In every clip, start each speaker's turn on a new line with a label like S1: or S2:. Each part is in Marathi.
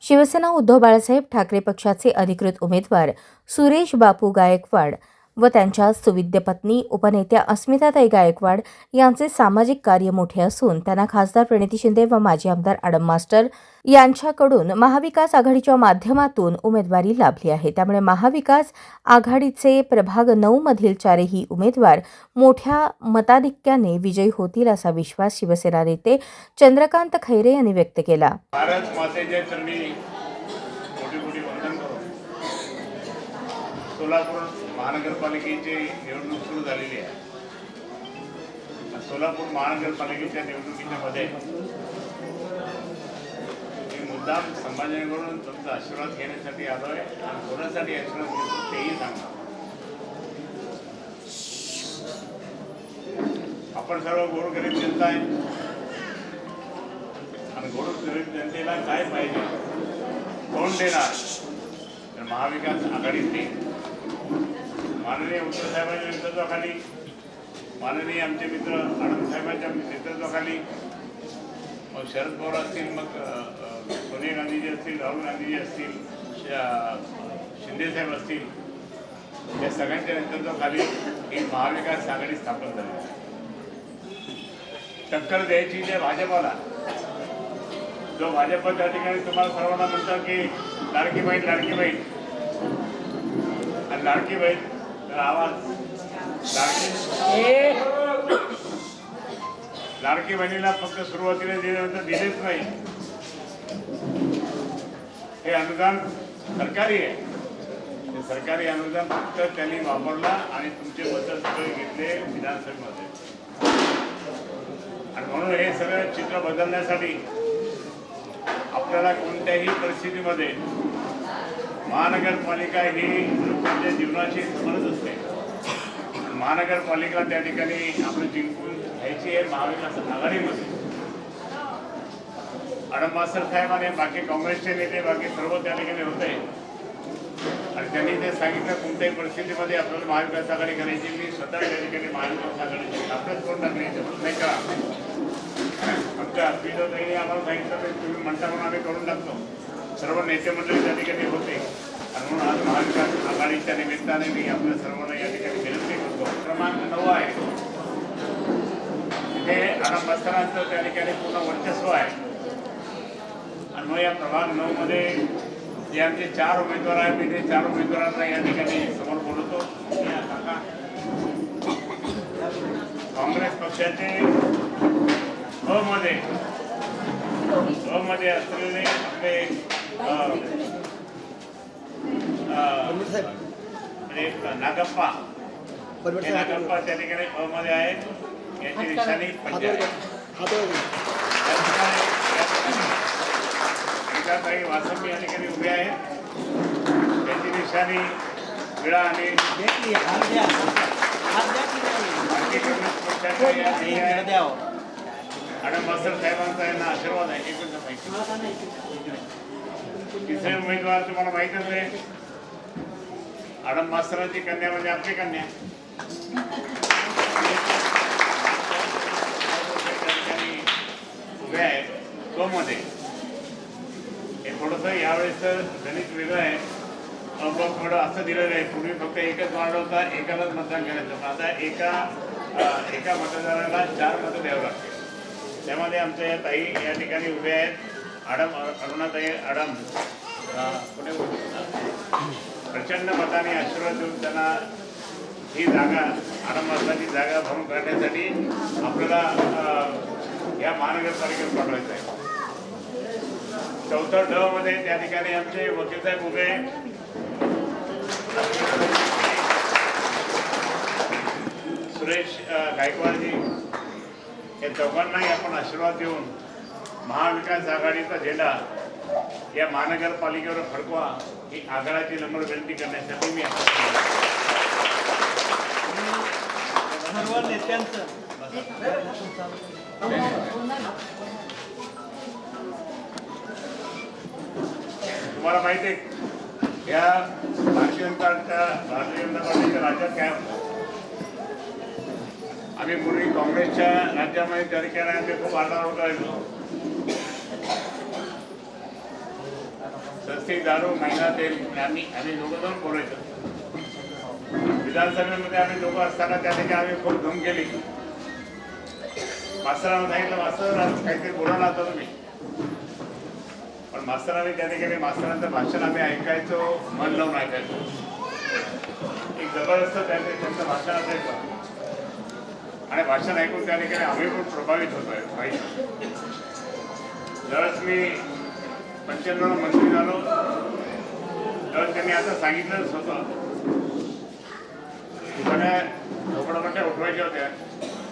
S1: शिवसेना उद्धव बाळासाहेब ठाकरे पक्षाचे अधिकृत उमेदवार सुरेश बापू गायकवाड व त्यांच्या सुविद्य पत्नी उपनेत्या अस्मिताताई गायकवाड यांचे सामाजिक कार्य मोठे असून त्यांना खासदार प्रणिती शिंदे व माजी आमदार आडम मास्टर यांच्याकडून महाविकास आघाडीच्या माध्यमातून उमेदवारी लाभली आहे। त्यामुळे महाविकास आघाडीचे प्रभाग 9 मधील चारही उमेदवार मोठ्या मताधिक्याने विजयी होतील असा विश्वास शिवसेना नेते चंद्रकांत खैरे यांनी व्यक्त केला।
S2: भारत मातेच्या चरणी कोटी वंदन करू। सोलापूर महानगरपालिकेची निवडणूक सुरू झालेली आहे। सोलापूर महानगरपालिकेच्या निवडणुकीच्या मध्ये मी मुद्दाम संभाजीनगरवरून तुमचा आशीर्वाद घेण्यासाठी आलोय आणि कोणासाठी आशीर्वाद घेतो तेही सांगा। आपण सर्व गोरगरीब जनता आहे आणि गोरगरीब जनतेला काय पाहिजे कोण देणार तर महाविकास आघाडीचे माननीय उद्धव साहेबांच्या नेतृत्वाखाली माननीय आमचे मित्र आडम साहेबांच्या नेतृत्वाखाली मग शरद पवार असतील मग सोनिया गांधीजी असतील राहुल गांधीजी असतील शिंदे साहेब असतील या सगळ्यांच्या नेतृत्वाखाली ही महाविकास आघाडी स्थापन झाली। टक्कर द्यायची जे भाजपाला जो भाजप त्या ठिकाणी तुम्हाला सर्वांना म्हणतात की लाडकी बहीण आणि लाडकी बहीण तर आवाज लाडकी बहिणीला फक्त सुरुवातीला दिल्यानंतर दिलेच नाही। हे अनुदान सरकारी आहे, ते सरकारी अनुदान फक्त त्यांनी वापरला आणि तुमचे मत सगळे घेतले विधानसभेमध्ये आणि म्हणून हे सगळं चित्र बदलण्यासाठी आपल्याला कोणत्याही परिस्थितीमध्ये महानगरपालिका ही लोकांच्या जीवनाशी संबंधित असते। महानगरपालिका त्या ठिकाणी आपण जिंकून घ्यायची आहे महाविकास आघाडीमध्ये। आडम मास्टर साहेब आणि बाकी काँग्रेसचे नेते बाकी सर्व त्या ठिकाणी होते आणि त्यांनी ते सांगितलं कोणत्याही परिस्थितीमध्ये आपल्याला महाविकास आघाडी करायची। मी स्वतः त्या ठिकाणी महाविकास आघाडीची स्थापनाच करून टाकली नाही का आमच्या अस्मिताताईंनी आम्हाला सांगितलं की तुम्ही म्हणता म्हणून आम्ही करून टाकतो। सर्व नेते मंडळी त्या ठिकाणी होते आणि म्हणून आज महाविकास आघाडीच्या निमित्ताने मी आपल्या सर्वांना या ठिकाणी विनंती करतो। क्रमांक 9 आहे तिथे आडम मास्तरांचं त्या ठिकाणी पूर्ण वर्चस्व आहे आणि मग या प्रभाग 9 मध्ये जे आमचे 4 उमेदवार आहेत मी ते 4 उमेदवारांना या ठिकाणी समोर बोलवतो। काँग्रेस पक्षाचे अ मध्ये असलेले आपले नागप्पा त्या ठिकाणी अ मध्ये आहेत। याची निशाणी काही वासंबी या ठिकाणी उभे आहेत। याची निशाणी विळा आणि आडम मास्टर साहेबांचा यांना आशीर्वाद आहे। तिसरे उमेदवार तुम्हाला माहितच आहे आडम मास्तरांची कन्या म्हणजे आपली कन्या उभे आहेत तो मध्ये। हे थोडंसं यावेळेस गणित वेगळं आहे। थोडं असं दिलेलं आहे पूर्वी फक्त एकच वार्ड होता एकालाच मतदान करायचं पण आता एका मतदाराला 4 मतं द्यावं लागते। त्यामध्ये आमच्या या ताई या ठिकाणी उभे आहेत अरुणाताई आडम प्रचंड मताने आशीर्वाद देऊन त्यांना ही जागा आडम मास्टरांची जागा भरून काढण्यासाठी आपल्याला या महानगरपालिकेत पाठवायचं आहे। 4थं ड मध्ये त्या ठिकाणी आमचे वकील साहेब उभे सुरेश गायकवाडजी या चौघांनाही आपण आशीर्वाद देऊन महाविकास आघाडीचा झेंडा या महानगरपालिकेवर फडकवा ही आग्रहाची नम्र विनंती करण्यासाठी मी सर्व नेत्यांचं तुम्हाला माहिती आहे या भारतीय जनता पार्टीच्या राज्यात काय होतं। आम्ही पूर्वी काँग्रेसच्या राज्यामध्ये त्या ठिकाणी आम्ही खूप आधार होतो। सस्ती दारू महिना तेल आम्ही दोघं जाऊन बोलायचं. विधानसभेमध्ये आम्ही दोघं असताना त्या ठिकाणी आम्ही खूप धूम केली. मास्तरांना सांगितलं, मास्तर काहीतरी बोला ना आता तुम्ही. पण मास्तरांनी त्या ठिकाणी मास्तरांचं भाषण आम्ही ऐकायचो, मन लावून ऐकायचो. एक जबरदस्त त्यांचं भाषण असायचं आणि भाषण ऐकून त्या ठिकाणी आम्ही पण प्रभावित होतोय. माहिती ज्यावेळेस मी 95 मंत्री झालो त्यावेळेस त्यांनी आता सांगितलंच होतं, सगळ्या झोपडपट्ट्या उठवायच्या होत्या,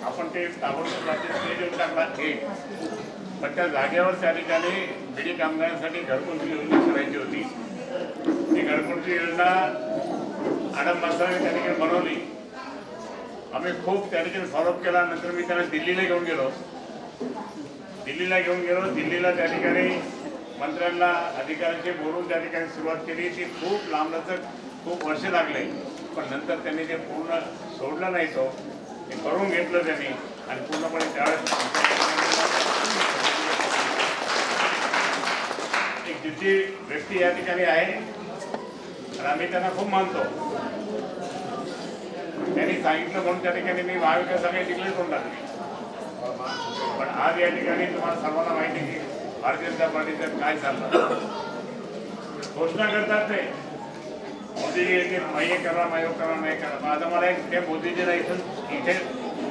S2: आपण ते ताबडतोब स्टेज येऊन टाकला एक. पण त्या जागेवर त्या ठिकाणी बिडी कामगारांसाठी घरकुलची योजना करायची होती. ती घरकुलची योजना आडम मास्तरांनी त्या ठिकाणी बनवली. आम्ही खूप त्या ठिकाणी फॉलोअप केला. नंतर मी त्यांना दिल्लीला घेऊन गेलो. दिल्लीला त्या ठिकाणी मंत्र्यांना अधिकाऱ्यांशी बोलून त्या ठिकाणी सुरुवात केली. ती खूप लांबलचक खूप वर्ष लागले, पण नंतर त्यांनी ते पूर्ण सोडलं नाही. ते करून घेतलं त्यांनी आणि पूर्णपणे त्यावेळेस एक जिद्दी व्यक्ती या ठिकाणी आहे आणि आम्ही त्यांना खूप मानतो. त्यांनी सांगितलं म्हणून त्या ठिकाणी मी महाविकास आघाडी डिक्लेअर करून टाकली. पण आज या ठिकाणी तुम्हाला सर्वांना माहिती आहे की भारतीय जनता पार्टीचं काय चाललं. घोषणा करतात ते मोदीजी येते, हे करा, मायो करा, नाही करा. आता मला एक ते मोदीजीला इथे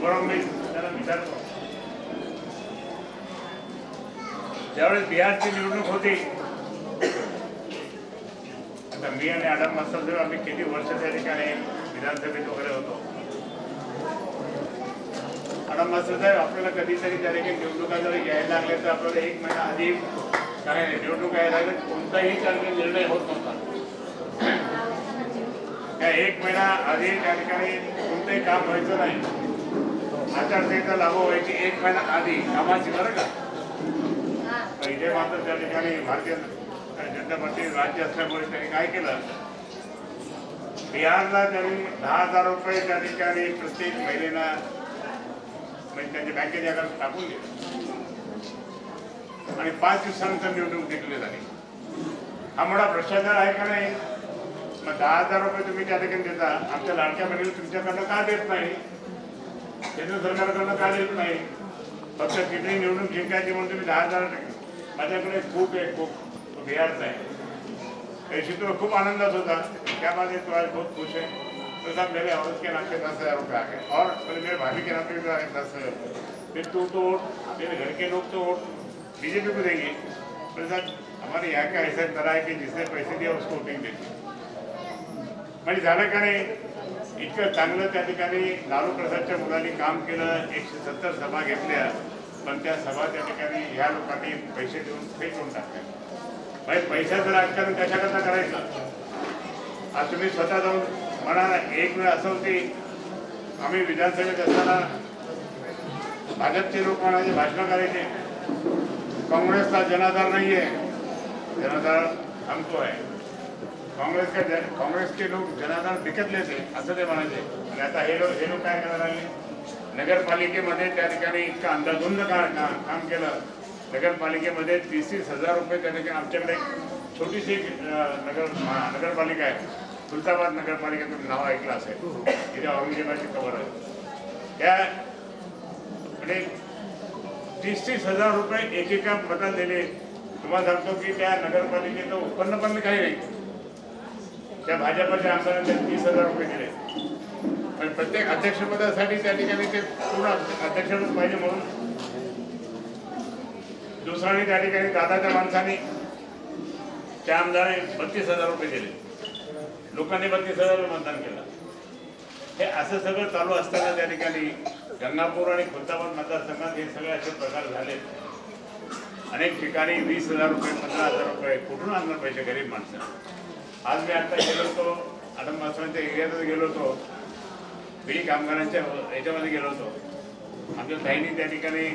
S2: बरोबर मी त्यांना विचारतो, ज्यावेळेस बिहारची निवडणूक होती, आता मी आणि आडम मास्तर आम्ही किती वर्ष त्या ठिकाणी विधानसभेत वगैरे होतो. आडम मास्तर साहेब, आपल्याला कधीतरी त्या ठिकाणी निवडणुका जरी घ्यायला लागल्या तर आपल्याला 1 महिना आधी काय निवडणूक यायला लागल्या कोणताही त्या ठिकाणी निर्णय होत नव्हता. त्या 1 महिना आधी त्या ठिकाणी कोणतंही काम व्हायचं नाही. आचारसंहिता लागू व्हायची 1 महिना आधी कामाची, बरं का. इथे मात्र त्या ठिकाणी भारतीय जनता पार्टी राज्य असल्यामुळे त्यांनी काय केलं, बिहारला त्यांनी 10,000 रुपये त्या ठिकाणी प्रत्येक महिलेला म्हणजे त्यांच्या बँकेच्या अकाउंट टाकून दिले आणि 5 दिवसानंतर निवडणूक डिक्लेअर झाली. हा मोठा भ्रष्टाचार आहे का नाही? मग 10,000 रुपये तुम्ही त्या ठिकाणी देता, आमच्या लाडक्या बहिणीला तुमच्याकडनं का देत नाही? केंद्र सरकारकडनं का देत नाही? फक्त तिथे निवडणूक जिंकायची म्हणून तुम्ही 10,000. माझ्याकडे खूप आहे, खूप बिहारचा आहे. ऐसी तो खूप आनंदात होता. क्या बात है, तो आज बहुत खुश है. तो साहब मेरे औरत के नाम पे 10,000 रुपये आ गए और मेरे भाभी के नाम पे भी 10,000 रुपये. फिर तू तो वोट, मेरे घर के लोग तो वोट बीजेपी को देंगे. तो साहब हमारे यहाँ का ऐसा तरह है की जिसने पैसे दिया उसको वोटिंग देते. म्हणजे झालं का नाही, इतकं चांगलं त्या ठिकाणी लालू प्रसादच्या मुलांनी काम केलं. 170 सभा घेतल्या, पण त्या सभा त्या ठिकाणी ह्या लोकांनी पैसे देऊन फेकून टाकल्या. म्हणजे पैशाचं राजकारण कशाकरता करायचं? आज तुम्ही स्वतः जाऊन म्हणा. एक वेळ असं होती, आम्ही विधानसभेत असताना भाजपचे लोक म्हणायचे, भाषण करायचे, काँग्रेसला जनाधार नाही आहे, जनाधार हमको आहे. काँग्रेसचे लोक जनाधार विकत लेते असं ते म्हणायचे. आणि आता हे लोक काय करायला लागले, नगरपालिकेमध्ये त्या ठिकाणी इतकं अंधाधुंद काम केलं. नगरपालिकेमध्ये 30,000 रुपये त्या ठिकाणी. आमच्याकडे एक छोटीशी नगरपालिका आहे, खुलताबाद नगरपालिका, तुम्ही नाव ऐकलं असेल, तिथे औरंगजेबाची कबर आहे. त्या म्हणजे 30,000 रुपये एकेका पदात दिले. तुम्हाला सांगतो की त्या नगरपालिकेचं उत्पन्न पण काही नाही. त्या भाजपच्या आमदारांनी 30,000 रुपये दिले. पण प्रत्येक अध्यक्षपदासाठी त्या ठिकाणी ते पूर्ण अध्यक्षपद पाहिजे म्हणून दुसऱ्याने त्या ठिकाणी दादाच्या माणसाने त्या आमदाराने 32,000 रुपये दिले. लोकांनी 32,000 मतदान केलं. हे असं सगळं चालू असताना त्या ठिकाणी गंगापूर आणि खुलताबाद मतदारसंघात हे सगळे असे प्रकार झाले. अनेक ठिकाणी 20,000 रुपये, 15,000 रुपये कुठून आणणार पैसे गरीब माणसं. आज मी आता गेलो होतो, आडम मास्तरांच्या एरियातच गेलो होतो, बिडी कामगारांच्या याच्यामध्ये गेलो होतो. आमच्या ताईंनी त्या ठिकाणी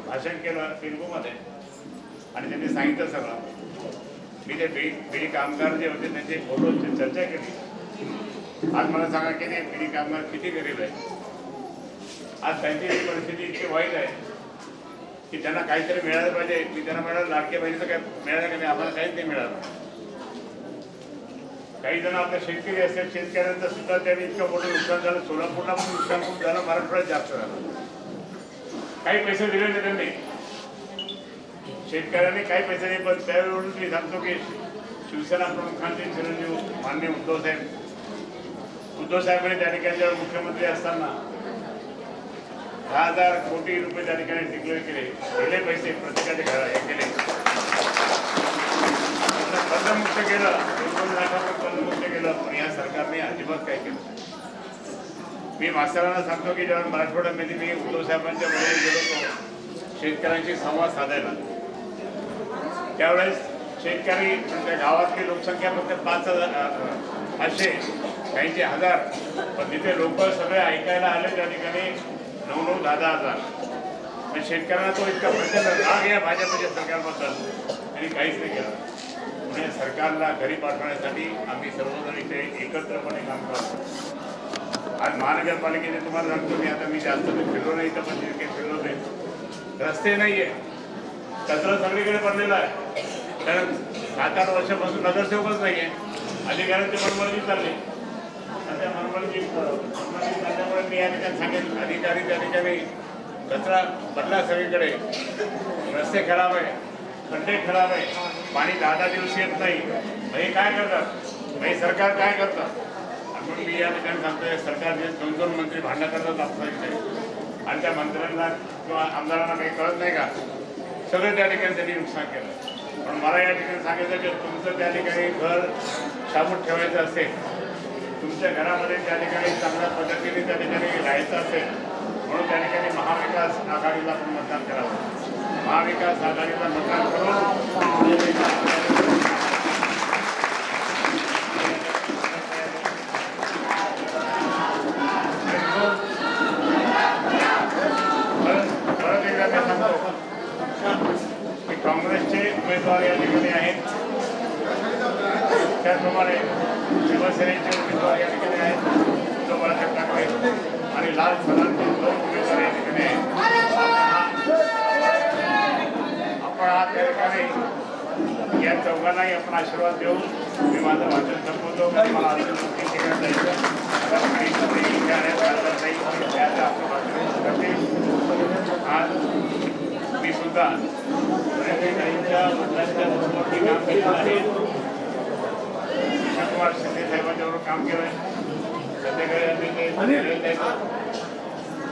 S2: भाषण केलं तेलुगूमध्ये आणि त्यांनी सांगितलं सगळं. मी ते बिडी कामगार जे होते त्यांचे फोटो चर्चा केली. आज मला सांगा की ते बिडी कामगार किती गरीब आहे. आज त्यांची परिस्थिती इतकी वाईट आहे की त्यांना काहीतरी मिळालं पाहिजे. मी त्यांना म्हणाल लाडक्या बहिणीचं काय मिळालं का नाही, आम्हाला काहीच नाही मिळालं. काही जण आपले शेतकरी असतात, शेतकऱ्यांचं सुद्धा त्यांनी इतकं मोठं नुकसान झालं. सोलापूरला पण नुकसान खूप झालं, मराठवाड्यात जास्त झालं. काही पैसे दिले नाही त्यांनी, शेतकऱ्यांनी काही पैसे नाही. पण त्यावेळी मी सांगतो की शिवसेना प्रमुखांचे चिरंजीव माननीय उद्धव साहेबांनी त्या ठिकाणी जेव्हा मुख्यमंत्री असताना 10,000 कोटी रुपये त्या ठिकाणी डिक्लेअर केले, दिले पैसे प्रत्येकाच्या घरात हे केले, कर्जमुक्त केलं, 2 लाखावर कर्जमुक्त केलं. पण या सरकारने अजिबात काय केलं. मी मास्तरांना सांगतो की जेव्हा मराठवाड्यामध्ये मी उद्धव साहेबांच्या बरोबर गेलो होतो शेतकऱ्यांशी संवाद साधायला, त्यावेळेस शेतकरी म्हणजे गावातली लोकसंख्या फक्त 5,000 काहींचे 1000, पण तिथे लोक सगळे ऐकायला आले त्या ठिकाणी 9,000 10,000. पण शेतकऱ्यांना तो इतका प्रचंड राग या भाजपच्या सरकारबद्दल त्यांनी काहीच नाही केलं. म्हणजे सरकारला घरी पाठवण्यासाठी आम्ही सर्वजण इथे एकत्रपणे काम करतो. आज महानगरपालिकेने तुम्हाला सांगतो मी, आता मी जास्त फिरलो नाही तर पण जितके फिरलो नाही, रस्ते नाही आहे, कचरा सगळीकडे पडलेला आहे. कारण 7-8 वर्षापासून नगरसेवकच नाही आहे, अधिकाऱ्यांची मनमानी चालली. त्या मनमानी चालल्यामुळे मी या ठिकाणी सांगेन, अधिकारी त्या ठिकाणी कचरा पडला सगळीकडे, रस्ते खराब आहे, खड्डे खराब आहे, पाणी 10-10 दिवस येत नाही. हे काय करतात, हे सरकार काय करतात. म्हणून मी या ठिकाणी सांगतोय, सरकारने 2-2 मंत्री भांडण करतात आपल्या इथे, आणि त्या मंत्र्यांना किंवा आमदारांना काही कळत नाही का. सगळं त्या ठिकाणी त्यांनी नुकसान केलं. पण मला या ठिकाणी सांगायचं की तुमचं त्या ठिकाणी घर शाबूत ठेवायचं असेल, तुमच्या घरामध्ये त्या ठिकाणी चांगल्या पद्धतीने त्या ठिकाणी राहायचं असेल, म्हणून त्या ठिकाणी महाविकास आघाडीला आपण मतदान करावं. महाविकास आघाडीला मतदान करून काँग्रेसचे उमेदवार या ठिकाणी आहेत, त्याचप्रमाणे शिवसेनेचे उमेदवार या ठिकाणी आहेत, उद्धव बाळासाहेब ठाकरे आणि लाल सदांचे 2 उमेदवार या ठिकाणी आहेत. आपण हा त्या ठिकाणी या चौघांनाही आपण आशीर्वाद देऊ. मी माझं भाषण संपवतो. मला अजून 3 ठिकाणी जायचं, आज मी सुद्धा काहींच्या वडिलांच्या मोठी काम केलेलं आहे. किशोरकुमार शिंदे साहेबांच्याबरोबर काम केलं आहे. संध्याकाळी आम्ही ते दिल्लीला जायचं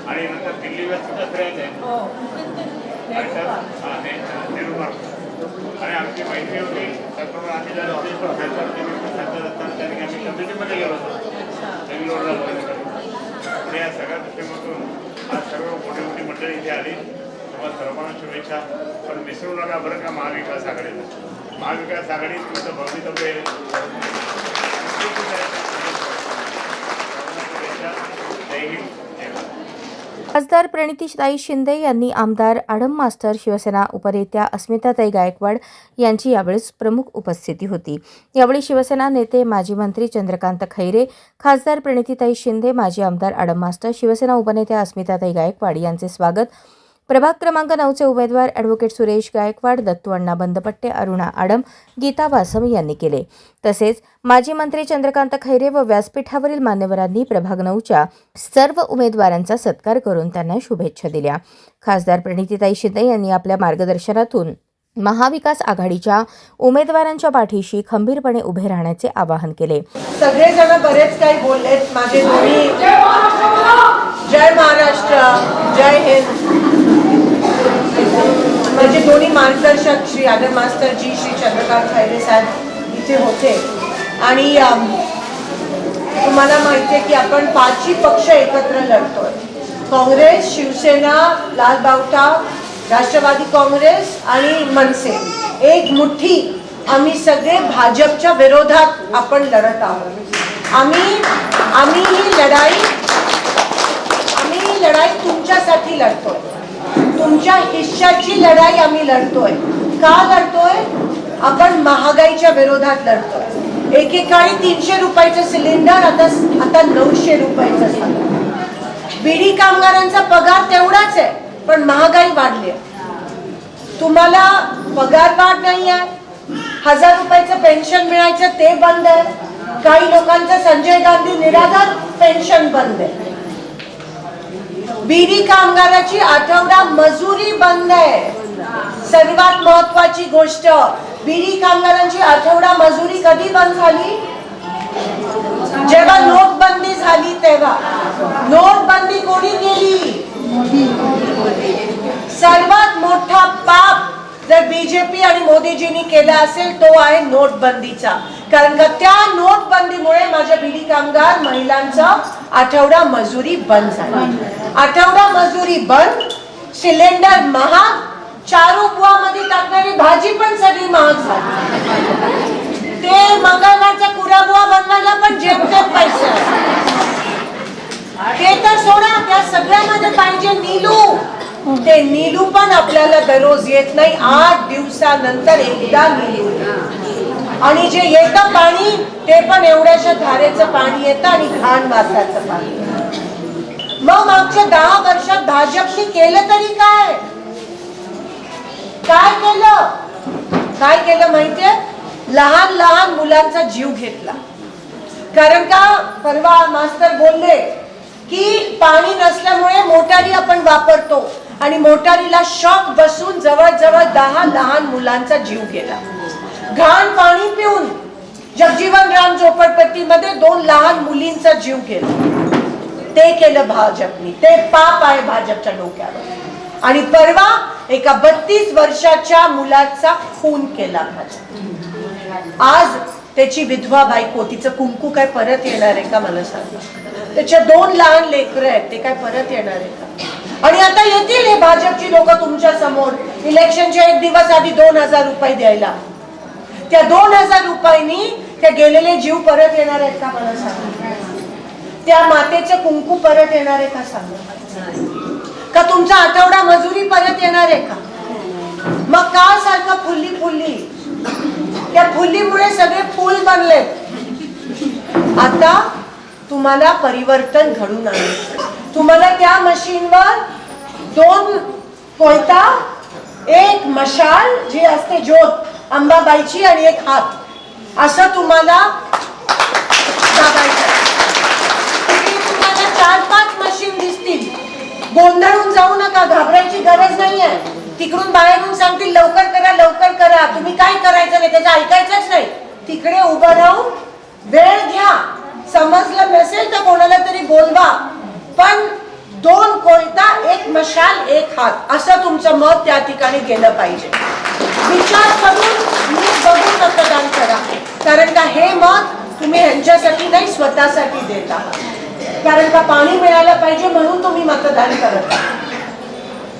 S2: आणि नंतर दिल्लीला सुद्धा फिरायचं आहे. आणि आमची माहिती होती, त्याप्रमाणे आम्ही जर खासदार असताना त्या ठिकाणी आम्ही कमिटीमध्ये गेलो होतो बेंगलोरला. या सगळ्या दृष्टीमधून आज सर्व मोठी मंडळी इथे आली. तुम्हाला सर्वांना शुभेच्छा. पण विसरू नका बरं का महाविकास आघाडीला. महाविकास आघाडीत तुमचं भवितव्य जय हिंद.
S1: खासदार प्रणितीताई शिंदे यांनी आमदार आडम मास्तर, शिवसेना उपनेत्या अस्मिताताई गायकवाड यांची यावेळी प्रमुख उपस्थिती होती. यावेळी शिवसेना नेते माजी मंत्री चंद्रकांत खैरे, खासदार प्रणितीताई शिंदे, माजी आमदार आडम मास्तर, शिवसेना उपनेत्या अस्मिताताई गायकवाड यांचे स्वागत प्रभाग क्रमांक 9चे उमेदवार ॲडव्होकेट सुरेश गायकवाड, दत्तू अण्णा बंदपट्टे, अरुणा आडम, गीता वासम यांनी केले. तसेच माजी मंत्री चंद्रकांत खैरे व व्यासपीठावरील मान्यवरांनी प्रभाग 9च्या सर्व उमेदवारांचा सत्कार करून त्यांना शुभेच्छा दिल्या. खासदार प्रणितीताई शिंदे यांनी आपल्या मार्गदर्शनातून महाविकास आघाडीच्या उमेदवारांच्या पाठीशी खंबीरपणे उभे राहण्याचे आवाहन केले.
S3: सगळेजण बरेच काही बोललेत. माझे दोन्ही जय महाराष्ट्र, जय हिंद. माझे दोन्ही मार्गदर्शक श्री आडम मास्तरजी, श्री चंद्रकांत खैरे साहेब इथे होते. आणि तुम्हाला माहिती आहे की आपण 5ही पक्ष एकत्र लढतोय. काँग्रेस, शिवसेना, लाल बावटा, राष्ट्रवादी काँग्रेस आणि मनसे, एक मुठ्ठी आम्ही सगळे भाजपच्या विरोधात आपण लढत आहोत. आम्ही ही लढाई तुमच्यासाठी लढतोय. तुमच्या हिश्श्याची लढाई आम्ही लढतोय. का लढतोय? आपण महागाईच्या विरोधात लढतोय. एकेकाळी 300 रुपयाचं सिलेंडर आता 900 रुपयाचं झालं. बीडी कामगारांचा पगार तेवढाच आहे, पण महागाई वाढली आहे. तुम्हाला पगार वाढ नाही आहे. 1000 रुपयाचं पेन्शन मिळायचं ते बंद आहे. काही लोकांचं संजय गांधी निराधार पेन्शन बंद आहे. बीडी कामगाराची आठवडा मजुरी बंद आहे. सर्वात महत्वाची गोष्ट, बीडी कामगारांची आठवडा मजुरी कधी बंद झाली? जेव्हा नोटबंदी झाली तेव्हा. नोटबंदी कोणी केली? सर्वात मोठा पाप जर बीजेपी आणि मोदीजींनी केला असेल तो आहे नोटबंदीचा. कारण का त्या नोटबंदीमुळे माझ्या बीडी कामगार महिलांचा आठवडा मजुरी बंद झाली. आठवडा मजुरी बंद, सिलेंडर महाग, चारू बुवामध्ये टाकणारी भाजी पण सगळी महाग झाली. ते मंगळवारचा कुराबुवा बनवायला पण जेमतेम पैसे. ते तर सोडा, त्या सगळ्यामध्ये पाहिजे नीलू. ते नीलू पण आपल्याला दररोज येत नाही, 8 दिवसानंतर एकदा नीलू. आणि जे येतं पाणी ते पण एवढ्याशा धारेचं पाणी येतं आणि घाण वासाचं पाणी. मग मागच्या 10 वर्षात भाजपने केलं तरी काय? काय केलं माहितीये? लहान लहान मुलांचा जीव घेतला. कारण का परवा मास्तर बोलले की पाणी नसल्यामुळे मोटारी आपण वापरतो आणि मोटारीला शॉक बसून जवळजवळ 10 लहान मुलांचा जीव गेला. घाण पाणी पिऊन जगजीवन राम झोपडपट्टीमध्ये 2 लहान मुलींचा जीव गेला. ते केलं भाजपनी. ते पाप आहे भाजपच्या डोक्यावर. आणि परवा एका 32 वर्षाच्या मुलाचा खून केला भाजप. आज त्याची विधवा बायको, तिचं कुंकू काय परत येणार आहे का मला सांगा? त्याच्या 2 लहान लेकरं आहेत, ते काय परत येणार आहे का? आणि आता येतील हे भाजपची लोक तुमच्या समोर इलेक्शनच्या 1 दिवस आधी 2000 रुपये द्यायला. त्या 2000 रुपयांनी त्या गेलेले जीव परत येणार आहेत का मला सांगा? त्या मातेचं कुंकू परत येणार आहे का सांगा? का तुमचा आठवडा मजुरी परत येणार आहे का? मग का सारखं फुल्ली? त्या फुल्लीमुळे सगळे फुल बनले. आता तुम्हाला परिवर्तन घडून आले. तुम्हाला त्या मशीनवर 2 कोयता, 1 मशाल जी असते ज्योत अंबाबाईची आणि 1 हात, असं तुम्हाला दाबायचं. तुम्हाला 4-5 मशीन दिसतील. गोंधळून जाऊ नका, घाबरायची गरज नाहीये. तिकडून बाहेरून सांगतील लवकर करा. तुम्ही काय करायचं नाही, त्याचं ऐकायचंच नाही. तिकडे उभं राहून वेळ घ्या. समजलं नसेल तर कोणाला तरी बोलवा. पण 2 कोयता, 1 मशाल, 1 हात, असं तुमचं मत त्या ठिकाणी गेलं पाहिजे. विचार करून मी बघून मतदान करा. कारण का हे मत तुम्ही ह्यांच्यासाठी नाही, स्वतःसाठी देत आहात. कारण का पाणी मिळायला पाहिजे म्हणून तुम्ही मतदान करत आहात.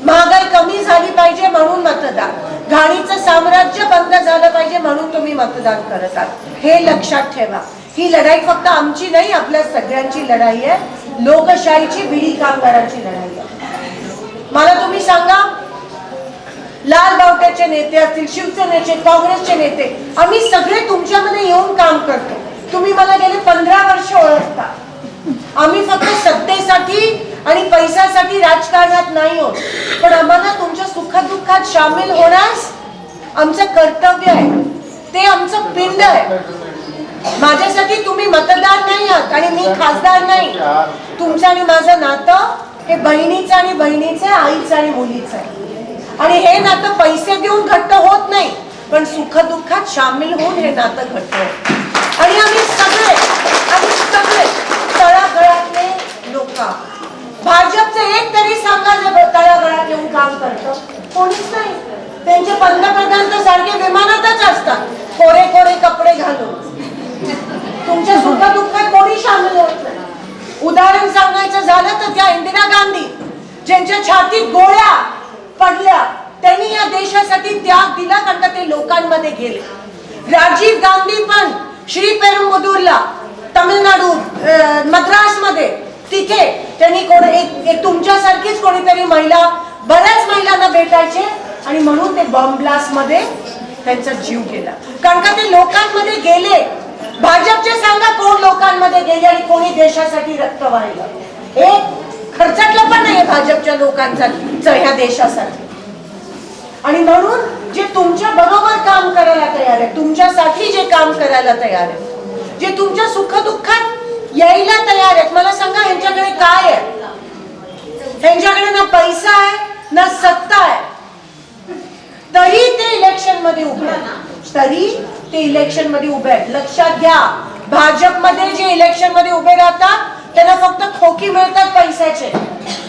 S3: महागाई कमी झाली पाहिजे म्हणून मतदान. घाणीचं साम्राज्य बंद झालं पाहिजे म्हणून तुम्ही मतदान करत आहात. हे लक्षात ठेवा. ही लढाई फक्त आमची नाही, आपल्या सगळ्यांची लढाई आहे. लोकशाहीची, बीडी कामगारांची लढाई आहे. मला तुम्ही सांगा, लाल बावट्याचे नेते असतील, शिवसेनेचे, काँग्रेसचे नेते, आम्ही सगळे तुमच्यामध्ये येऊन काम करतो. तुम्ही मला गेले 15 वर्ष ओळखता. आम्ही फक्त सत्तेसाठी आणि पैशासाठी राजकारणात नाही होत, पण आम्हाला तुमच्या सुखदुःखात सामील होण्यास आमचं कर्तव्य आहे. ते आमचं पिंड आहे. माझ्यासाठी तुम्ही मतदार नाही आहात आणि मी खासदार नाही. तुमचं आणि माझं नातं हे बहिणीचं आणि बहिणीचं, आईचं आणि मुलीचं आहे. आणि हे नातं पैसे देऊन घट्ट होत नाही, पण सुखदुःखात सामील होऊन हे नातं घट्ट होतं. आणि आम्ही सगळे तळागाळातले लोक. भाजपचे एक तरी सांगा जे तळागाळात येऊन काम करतं? कोणीच नाही. त्यांचे पंतप्रधान तर सारखे विमानातच असतात, कोरे कपडे घालून. तुमच्या सुखदुःखात कोणी सामील होत नाही. उदाहरण सांगायचं झालं तर त्या इंदिरा गांधी, ज्यांच्या छातीत गोळ्या पडल्या, त्यांनी या देशासाठी त्याग दिला कारण का ते लोकांमध्ये गेले. राजीव गांधी पण श्रीपेरुंबदूरला, तमिळनाडू, मद्रास मध्ये, तिथे त्यांनी एक तुमच्यासारखीच कोणीतरी महिला, बऱ्याच महिलांना भेटायचे आणि म्हणून ते बॉम्ब ब्लास्ट मध्ये त्यांचा जीव गेला. कारण का ते लोकांमध्ये गेले. भाजपचे सांगा कोण लोकांमध्ये गेले आणि कोणी देशासाठी रक्त वाहिलं? एक खर्चातलं पण नाही भाजपच्या लोकांचा ह्या देशासाठी. आणि म्हणून जे तुमच्या बरोबर काम करायला तयार आहे, तुमच्यासाठी जे काम करायला तयार आहे, जे तुमच्या सुखदुःखात यायला तयार आहेत. मला सांगा ह्यांच्याकडे काय आहे? ह्यांच्याकडे ना पैसा आहे ना सत्ता आहे, तरी ते इलेक्शन मध्ये उभे आहेत. तरी ते इलेक्शन मध्ये उभे आहेत. लक्षात घ्या, भाजपमध्ये जे इलेक्शन मध्ये उभे राहतात त्यांना फक्त खोकी मिळतात पैशाचे.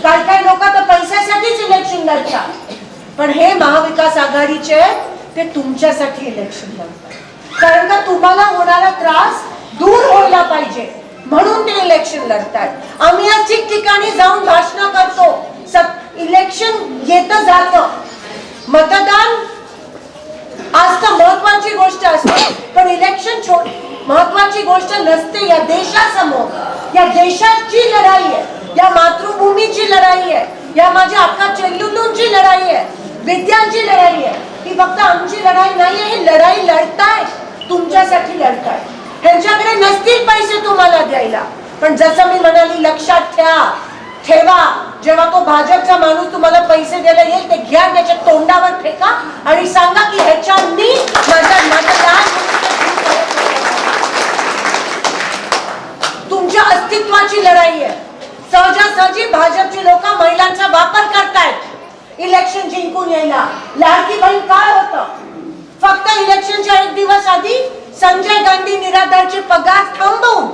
S3: काय काय लोक तर पैशासाठीच इलेक्शन लढतात, पण हे महाविकास आघाडीचे ते तुमच्यासाठी इलेक्शन लढतात. कारण का तुम्हाला होणारा त्रास दूर व्हायला पाहिजे म्हणून ते इलेक्शन लढतात. आम्ही आज ठिकठिकाणी जाऊन भाषण करतो. इलेक्शन येतं जातं, मतदान आज तर महत्वाची गोष्ट असते, पण इलेक्शन महत्वाची गोष्ट नसते. या देशासमोर, या देशाची लढाई आहे, या मातृभूमीची लढाई आहे, या माझ्या अक्का चेल्लुंची लढाई आहे, विद्यांची लढाई आहे. ही फक्त आमची लढाई नाहीये, ही लढाई लढताय तुमच्यासाठी लढताय. ह्यांच्याकडे नसतील पैसे तुम्हाला द्यायला, पण जसं मी म्हणाली, लक्षात ठेवा, जेव्हा तो भाजपचा माणूस तुम्हाला पैसे द्यायला येईल, ते घ्या, त्याच्या तोंडावर फेका आणि सांगा की ह्याच्यानी तुमच्या अस्तित्वाची लढाई आहे. सहजासहजी भाजपची लोक महिलांचा वापर करतायत इलेक्शन जिंकून यायला. लाडकी बहीण काय होतं? फक्त इलेक्शनच्या एक दिवस आधी संजय गांधी निराधारचे पगार थांबवून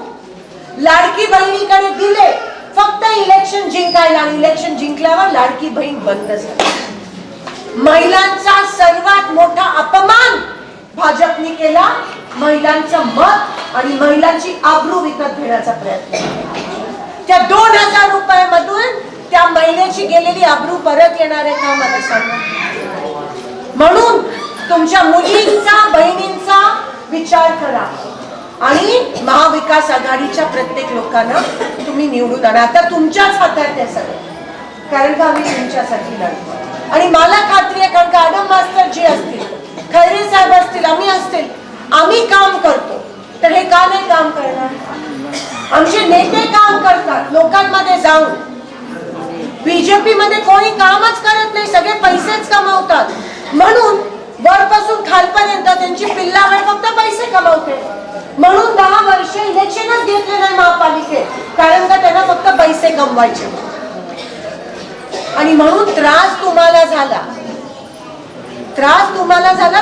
S3: लाडकी बहिणीकडे दिले, फक्त इलेक्शन जिंकायला. आणि इलेक्शन जिंकल्यावर लाडकी बहीण बंद झाली. महिलांचा सर्वात मोठा अपमान भाजपने केला. महिलांचं मत आणि महिलांची आबरू विकत घेण्याचा प्रयत्न केला. त्या 2000 रुपयामधून त्या महिलेची गेलेली आबरू परत येणार आहे का मला सांगा. म्हणून तुमच्या मुलींचा, बहिणींचा विचार करा आणि महाविकास आघाडीच्या प्रत्येक लोकांना तुम्ही निवडून आणा. आता तुमच्याच हातात आहे सगळं, कारण का आम्ही तुमच्यासाठी लढतो. आणि मला खात्री आहे, कारण का आडम मास्तर जे असतील, खैरे साहेब असतील, आम्ही असतील, आम्ही काम करतो, तर हे का नाही काम करणार? आमचे नेते काम करतात लोकांमध्ये जाऊन. बीजेपी मध्ये कोणी कामच करत नाही, सगळे पैसेच कमावतात. म्हणून वरपासून खालपर्यंत त्यांची पिल्लावर फक्त पैसे कमावते. म्हणून 10 वर्ष इलेक्शनच घेतले नाही महापालिकेत, कारण का त्यांना फक्त पैसे कमवायचे. आणि म्हणून त्रास तुम्हाला झाला.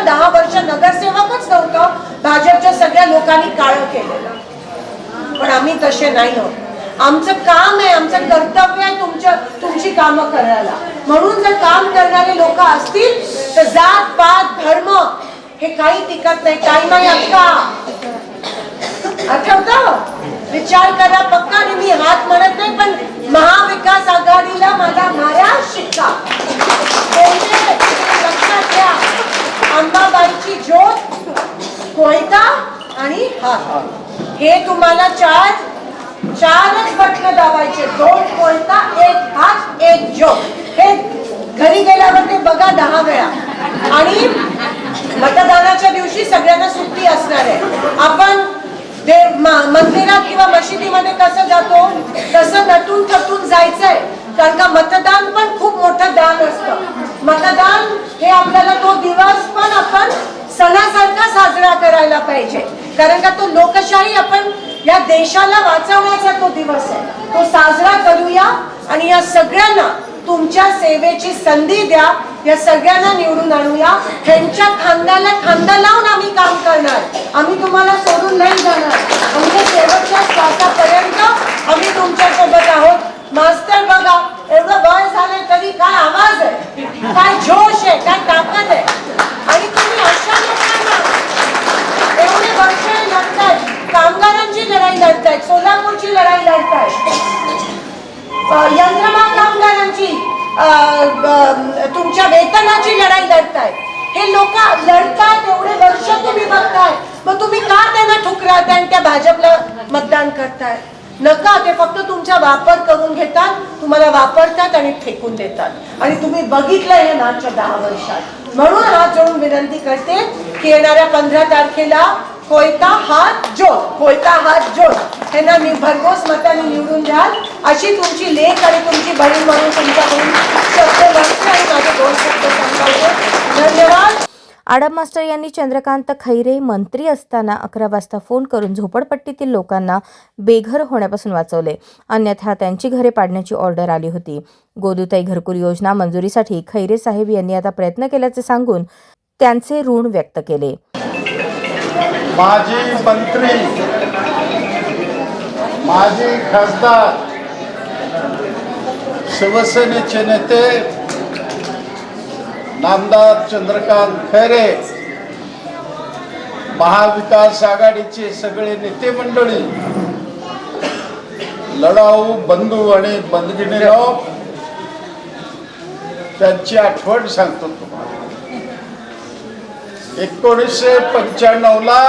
S3: 10 वर्ष नगरसेवकच नव्हतं, भाजपच्या सगळ्या लोकांनी काळं केलेलं. पण आम्ही तसे नाही आहोत. आमचं काम आहे, आमचं कर्तव्य आहे तुमची कामं करायला. म्हणून जर काम करणारे लोक असतील तर जात पात धर्म हे काही टिकत नाही. काही नाही अक्का, आठवतं? विचार करा पक्का. आणि मी हात म्हणत नाही, पण महाविकास आघाडीला माझा महाराज शिक्का. लक्षात घ्या, अंबाबाईची ज्योत, कोयता आणि हात, हे तुम्हाला चारच बटणं दाबायचे. 2 कोयता, 1 हात, 1 ज्योत. हे घरी गेल्यावर ते बघा 10 वेळा. आणि मतदानाच्या दिवशी सगळ्यांना सुट्टी असणार आहे. आपण मंदिरात किंवा मशिदीमध्ये कसं जातो तसं नटून थटून जायचंय, कारण का मतदान पण खूप मोठं दान असतं. मतदान हे आपल्याला तो दिवस पण आपण सणासारखा साजरा करायला पाहिजे, कारण का तो लोकशाही आपण या देशाला वाचवण्याचा तो दिवस आहे. तो साजरा करूया आणि या सगळ्यांना तुमच्या सेवेची संधी द्या. या सगळ्यांना निवडून आणूया. ह्यांच्या खांद्याला खांदा लावून आम्ही काम करणार. आम्ही तुम्हाला सोडून नाही जाणार. आमच्या शेवटच्या श्वासापर्यंत आम्ही तुमच्या सोबत आहोत. मास्तर बघा, एवढं वय झालंय तरी काय आवाज आहे, काय जोश आहे, काय ताकद आहे. आणि तुम्ही अशा लोकांना एवढे वर्ष लढतायत, कामगारांची लढाई लढतायत, सोलापूरची लढाई लढतायत, यंत्रमाग कामगारांची, तुमच्या वेतनाची लढाई लढतायत. हे लोक लढतायत, एवढे वर्ष तुम्ही बघताय, मग तुम्ही का त्यांना ठुकरावताय आणि त्या भाजपला मतदान करताय? नका. ते फक्त तुमचा वापर करून घेतात, तुम्हाला वापरतात आणि फेकून देतात. आणि तुम्ही बघितलं हे मागच्या 10 वर्षात. म्हणून हात जोडून विनंती करते की येणाऱ्या 15 तारखेला कोयता हात जोड ह्यांना भरघोस मताने निवडून द्याल, अशी तुमची लेख आणि तुमची बहीण म्हणून तुमच्याकडून शब्द लागते आणि माझे 2 शब्द सांगायचे. धन्यवाद.
S1: आडम मास्टर यांनी चंद्रकांत खैरे मंत्री असताना 11 वाजता फोन करून झोपडपट्टीतील लोकांना बेघर होण्यापासून वाचवले. अन्यथा त्यांची घरे पाडण्याची ऑर्डर आली होती. गोदूताई घरकुल योजना मंजुरीसाठी खैरे साहेब यांनी आता प्रयत्न केल्याचे सांगून त्यांचे ऋण व्यक्त केले.
S4: माजी मंत्री, माजी खासदार, शिवसेनेचे नेते नामदार चंद्रकांत खैरे, महाविकास आघाडीचे सगळे नेते मंडळी, लढाऊ बंधू आणि बंधुगिनीराव, त्यांची आठवण सांगतो तुम्हाला. 1995ला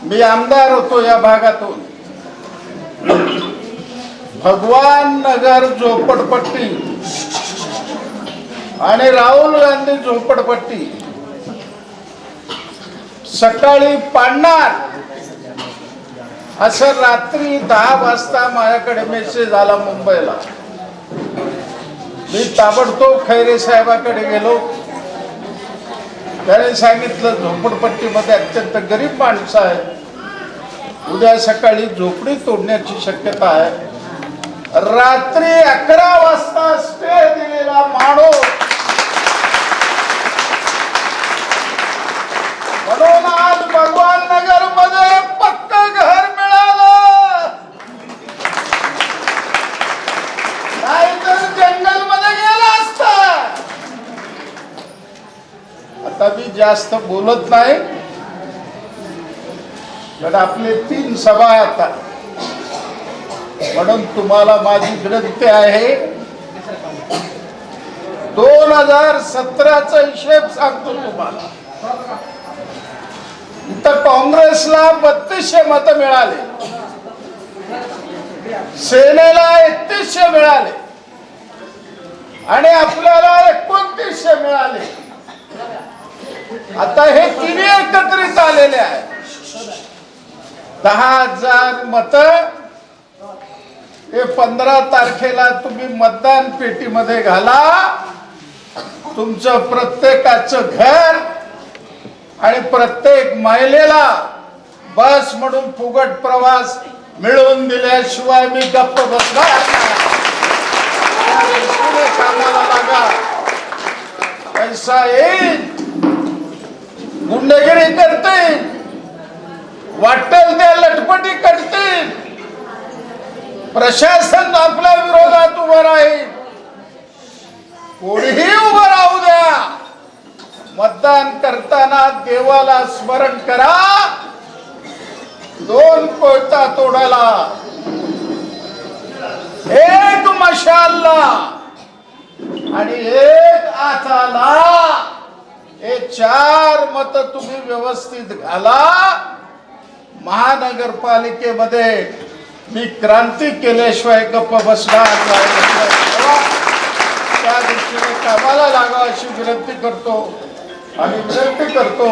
S4: मी आमदार होतो या भागातून. भगवान नगर झोपडपट्टी आणि राहुल गांधी झोपडपट्टी सकाळी पाडणार असं रात्री 10 वाजता माझ्याकडे मेसेज आला मुंबईला. मी ताबडतोब खैरे साहेबाकडे गेलो. त्याने सांगितलं झोपडपट्टीमध्ये अत्यंत गरीब माणसं आहे, उद्या सकाळी झोपडी तोडण्याची शक्यता आहे. रात्री 11 वाजता स्टे दिलेला माणूस, म्हणून आज भगवान नगर मध्ये पक्क घर मिळालं, नाहीतर जंगल मध्ये गेला असता. आता मी जास्त बोलत नाही, पण आपले 3 सभा आता, म्हणून तुम्हाला माझी विनंती आहे. 2017चा हिशेब सांगतो तुम्हाला. इथं काँग्रेसला 3200 मतं मिळाले, सेनेला 3100 मिळाले आणि आपल्याला 2900 मिळाले. आता हे तिन्ही एकत्रित आलेले आहेत. 10,000 मतं हे 15 तारखेला तुम्ही मतदान पेटीमध्ये घाला. तुमचं प्रत्येकाचं घर आणि प्रत्येक महिलेला बस म्हणून फुकट प्रवास मिळवून दिल्याशिवाय मी गप्प बसणार नाही. कामाला लागा, पैसा येईल, गुंडगिरी करतील, वाटेल त्या लटपटी करतील, प्रशासन आपल्या विरोधात उभं राहील. कोणीही उभं राहू द्या. मतदान करताना देवाला स्मरण करा. 2 कोयता तोडाला, 1 मशालला आणि 1 आचाला. हे 4 मत तुम्ही व्यवस्थित घाला. महानगरपालिकेमध्ये मी क्रांती केल्याशिवाय गप्प बसणार नाही. त्या दृष्टीने कामाला लागा अशी विनंती करतो आणि विनंती करतो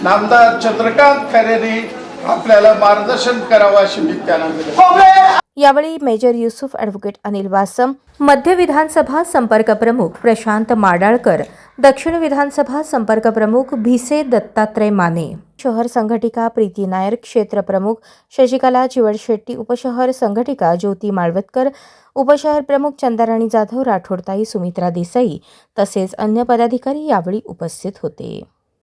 S4: नामदार चंद्रकांत खैरेंनी आपल्याला मार्गदर्शन करावं अशी मी त्यांना विनंती.
S1: यावेळी मेजर युसुफ, ॲडव्होकेट अनिल वासम, मध्य विधानसभा संपर्क प्रमुख प्रशांत माडाळकर, दक्षिण विधानसभा संपर्क प्रमुख भिसे दत्तात्रय माने, शहर संघटिका प्रीती नायर, क्षेत्र प्रमुख शशिकला चिवडशेट्टी, उपशहर संघटिका ज्योती माळवतकर, उपशहर प्रमुख चंदाराणी जाधव, राठोडताई, सुमित्रा देसाई तसेच अन्य पदाधिकारी यावेळी उपस्थित होते.